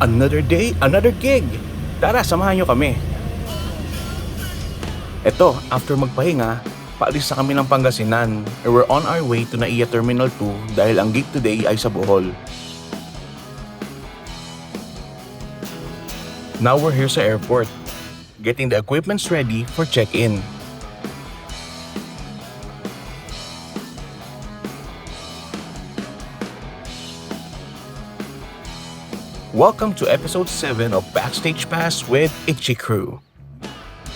Another day, another gig! Tara, samahan nyo kami. Eto, after magpahinga, paalis na kami ng Pangasinan and we're on our way to NAIA Terminal 2 dahil ang gig today ay sa Bohol. Now we're here sa airport, getting the equipments ready for check-in. Welcome to episode 7 of Backstage Pass with Itchy Crew.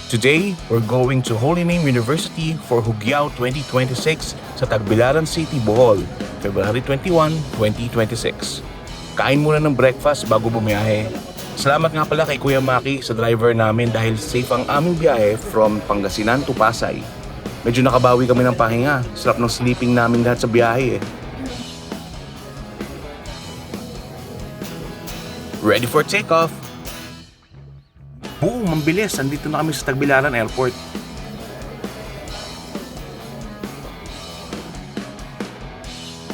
Today, we're going to Holy Name University for Hugyao 2026 sa Tagbilaran City, Bohol, February 21, 2026. Kain muna ng breakfast bago bumiyahe. Salamat nga pala kay Kuya Maki sa driver namin dahil safe ang aming biyahe from Pangasinan to Pasay. Medyo nakabawi kami ng pahinga. Sarap ng sleeping namin lahat sa biyahe eh. Ready for takeoff! Boom! Ang bilis! Andito na kami sa Tagbilaran Airport.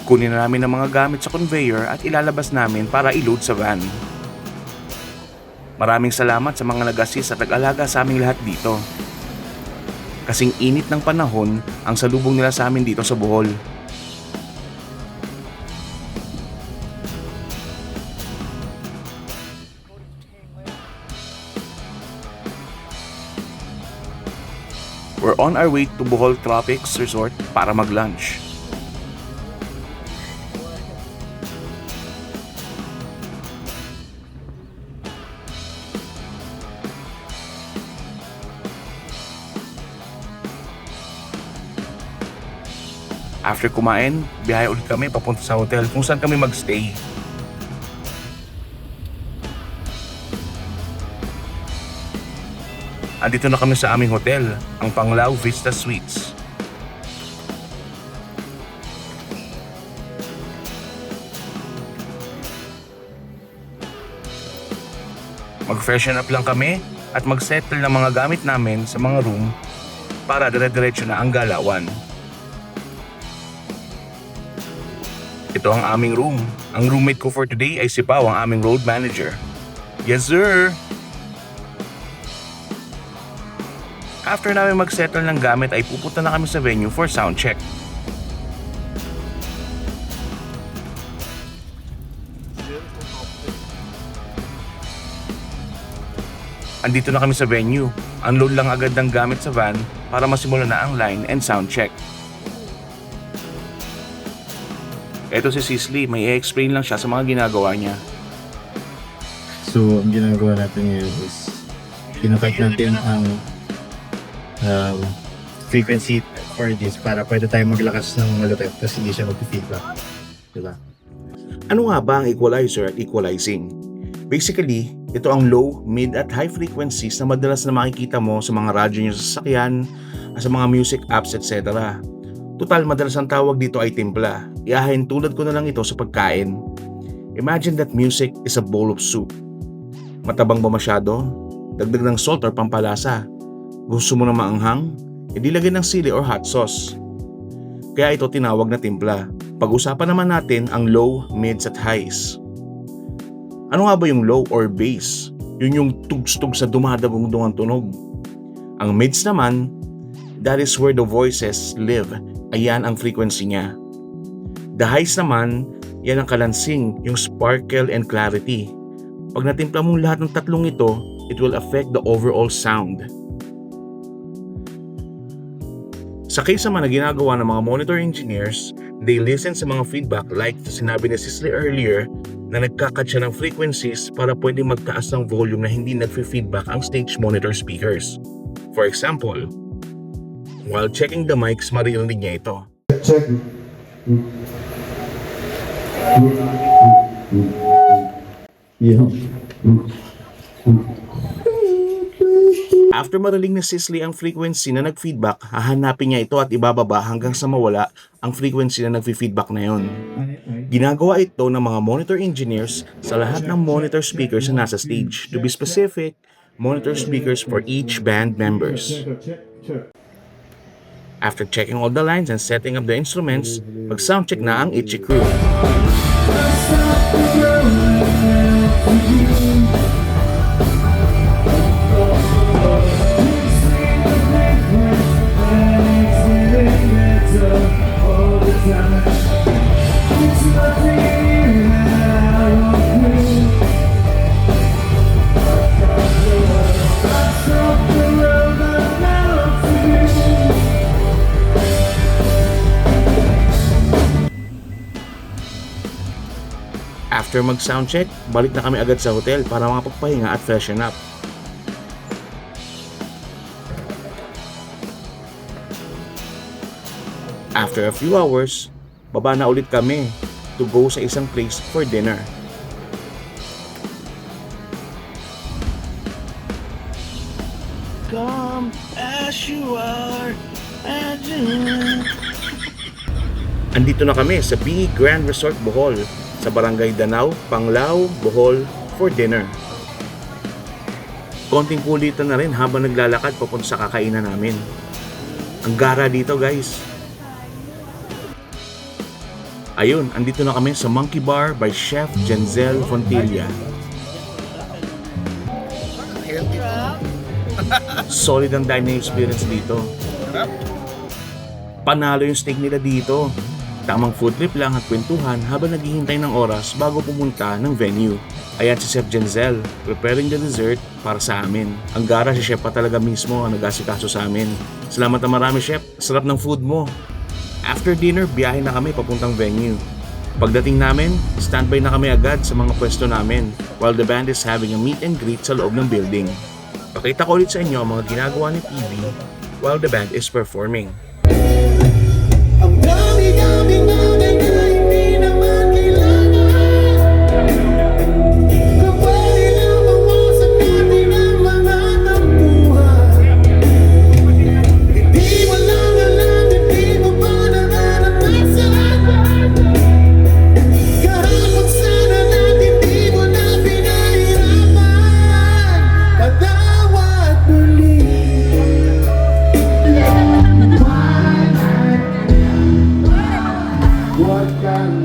Kunin na namin ang mga gamit sa conveyor at ilalabas namin para i-load sa van. Maraming salamat sa mga nag-assist at nag-alaga sa aming lahat dito. Kasing init ng panahon ang salubong nila sa amin dito sa Bohol. We're on our way to Bohol Tropics Resort para mag-lunch. After kumain, biyahe ulit kami papunta sa hotel kung saan kami magstay. Andito na kami sa aming hotel, ang Panglao Vista Suites. Mag-freshen up lang kami at mag-settle ng mga gamit namin sa mga room para dire-diretso na ang galawan. Ito ang aming room. Ang roommate ko for today ay si Pao, ang aming road manager. Yes sir! After namin mag-settle ng gamit ay pupunta na kami sa venue for sound check. Andito na kami sa venue. Unload lang agad ng gamit sa van para masimula na ang line and sound check. Eto si Sisley, may i-explain lang siya sa mga ginagawa niya. So, ang ginagawa natin ngayon is kinakait natin ang frequency for this para pwede tayo maglakas ng malupit tapos hindi siya mag-feedback. Diba? Ano nga ba ang equalizer at equalizing? Basically, ito ang low, mid at high frequencies na madalas na makikita mo sa mga radyo nyo sa sasakyan, sa mga music apps, etc. Total, madalas ang tawag dito ay timpla. Iahin tulad ko na lang ito sa pagkain. Imagine that music is a bowl of soup. Matabang ba masyado? Dagdag ng salt or pampalasa. Gusto mo na maanghang? E di lagyan ng sili or hot sauce. Kaya ito tinawag na timpla. Pag-usapan naman natin ang low, mids at highs. Ano nga ba yung low or bass? Yun yung tugs-tug sa dumadabong-dungang tunog. Ang mids naman, that is where the voices live. Ayan ang frequency niya. The highs naman, yan ang kalansing, yung sparkle and clarity. Pag natimpla mong lahat ng tatlong ito, it will affect the overall sound. Sa case naman na ginagawa ng mga monitor engineers, they listen sa mga feedback like sinabi ni Sisley earlier na nagkakat siya ng frequencies para pwedeng magtaas ng volume na hindi nagfe-feedback ang stage monitor speakers. For example, while checking the mics, maririnig niya ito. Check. Yeah. After mariling ni Sisley ang frequency na nag-feedback, hahanapin niya ito at ibababa hanggang sa mawala ang frequency na nag-feedback na yon. Ginagawa ito ng mga monitor engineers sa lahat ng monitor speakers na nasa stage. To be specific, monitor speakers for each band members. After checking all the lines and setting up the instruments, mag-soundcheck na ang Itchy Crew. After mag-soundcheck, balik na kami agad sa hotel para makapagpahinga at freshen up. After a few hours, baba na ulit kami to go sa isang place for dinner. Come as you are, Andito na kami sa BE Grand Resort Bohol sa Barangay Danau, Panglao, Bohol for dinner. Konting kulitan na rin habang naglalakad papunta sa kakainan namin. Ang gara dito, guys. Ayun, andito na kami sa Monkey Bar by Chef Jenzel Fontilla. Solid ang dining experience dito. Panalo yung steak nila dito. Tamang food trip lang at kwentuhan habang naghihintay ng oras bago pumunta ng venue. Ayan si Chef Jenzel, preparing the dessert para sa amin. Ang gara si Chef pa talaga mismo ang nag-asikaso sa amin. Salamat na marami, Chef. Sarap ng food mo. After dinner, biyahe na kami papuntang venue. Pagdating namin, standby na kami agad sa mga pwesto namin while the band is having a meet and greet sa loob ng building. Pakita ko ulit sa inyo ang mga ginagawa ni PB while the band is performing. Ang dami-dami namin na hindi naman kailangan. Kapag inabawasan natin ang mga tampuhan. Hindi mo lang alam, hindi mo pa nararanasan. Kahapon sana natin di mo na pinahirapan. Patawad muli. Huwag kang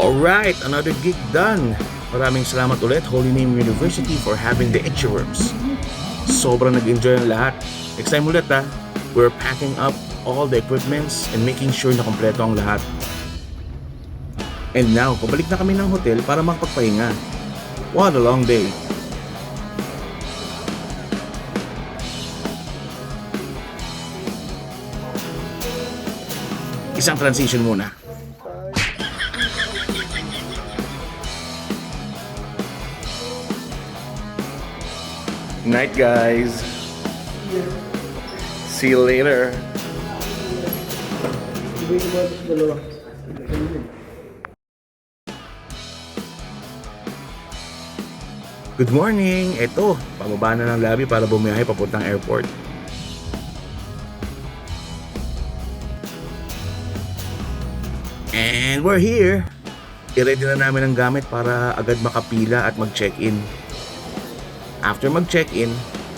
Alright, another gig done. Maraming salamat ulit Holy Name University for having the Itchyworms. Sobrang nag-enjoy ang lahat. Next time ulit we're packing up all the equipments and making sure na kompleto ang lahat. And now, pabalik na kami ng hotel para magpagpahinga. What a long day. Isang transition muna. Night, guys. See you later. Good morning. Eto, pababa na ng lobby para bumiyahe papuntang airport. And we're here. I-ready na namin ang gamit para agad makapila at mag-check-in. After mag-check-in,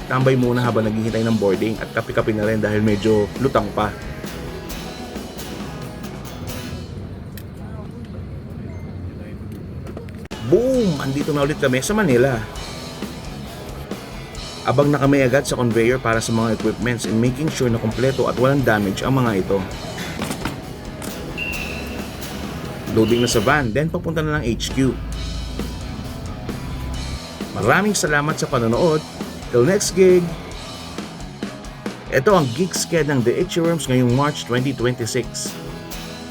tambay muna habang naghihintay ng boarding at kape-kape na rin dahil medyo lutang pa. Boom! Andito na ulit kami sa Manila. Abang na kami agad sa conveyor para sa mga equipments and making sure na kompleto at walang damage ang mga ito. Loading na sa van, then papunta na ng HQ. Maraming salamat sa panonood. Till next gig! Ito ang gig sked ng The Itchyworms ngayong March 2026.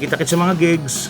Kita-kits sa mga gigs!